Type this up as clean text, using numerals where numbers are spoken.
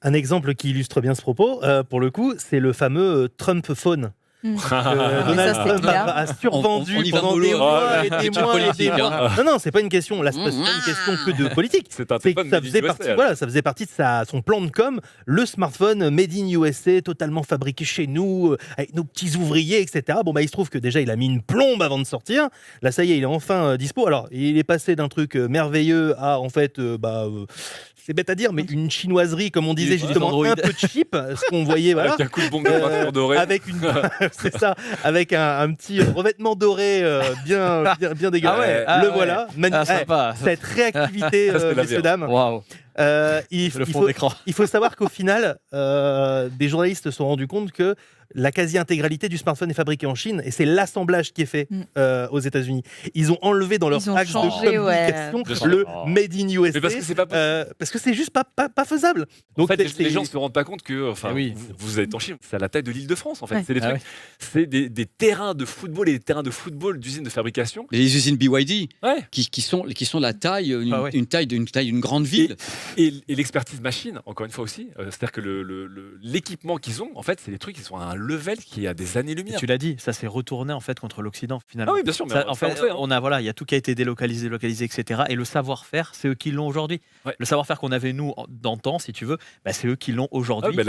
Un exemple qui illustre bien ce propos, pour le coup, c'est le fameux Trump Phone. Donald ça, c'est Trump clair. a survendu On y va pendant mollo, des hein. mois et C'est des une mois et des politique, mois. Non, c'est pas une question. Là, c'est pas une question que de politique. C'est un C'est que téléphone ça made in faisait USA, partie, alors. voilà, ça faisait partie de son plan de com, le smartphone made in USA, totalement fabriqué chez nous, avec nos petits ouvriers, etc. Bon, bah, il se trouve que déjà, il a mis une plombe avant de sortir. Là, ça y est, il est enfin dispo. Alors, il est passé d'un truc merveilleux à, en fait, c'est bête à dire, mais une chinoiserie, comme on disait justement, Android. un peu cheap, ce qu'on voyait, voilà. Avec un coup de bombe de peinture dorée. Avec une, c'est ça, avec un petit revêtement doré bien dégueulasse. Ah Le ouais. voilà. Sympa. Cette réactivité, Ça, c'était la messieurs, merde. dames. Waouh. Il Le fond faut, d'écran. il faut savoir qu'au final, des journalistes se sont rendus compte que la quasi-intégralité du smartphone est fabriquée en Chine et c'est l'assemblage qui est fait aux États-Unis. Ils ont enlevé dans leur Ils ont axe changé, de communication ouais. le Made in USA. Mais parce que c'est pas possible. parce que c'est juste pas faisable. En fait, c'est- les gens se rendent pas compte que, enfin, Eh oui. vous êtes en Chine, c'est à la taille de l'île de France en fait. Ouais. C'est des Ah trucs, c'est des terrains de football et des terrains de football d'usines de fabrication. Les usines BYD Ouais. qui sont de la taille, Ah ouais. une taille d'une grande ville. Et l'expertise machine, encore une fois aussi, c'est-à-dire que l'équipement qu'ils ont, en fait, c'est des trucs qui sont à un level qui est à des années-lumière. Tu l'as dit, ça s'est retourné en fait contre l'Occident finalement. Ah oui, bien sûr, mais Ça, on en fait, sait, hein. on a voilà, il y a tout qui a été délocalisé, localisé, etc. Et le savoir-faire, c'est eux qui l'ont aujourd'hui. Ouais. Le savoir-faire qu'on avait nous d'antan, si tu veux, bah, c'est eux qui l'ont Ah, aujourd'hui. bah,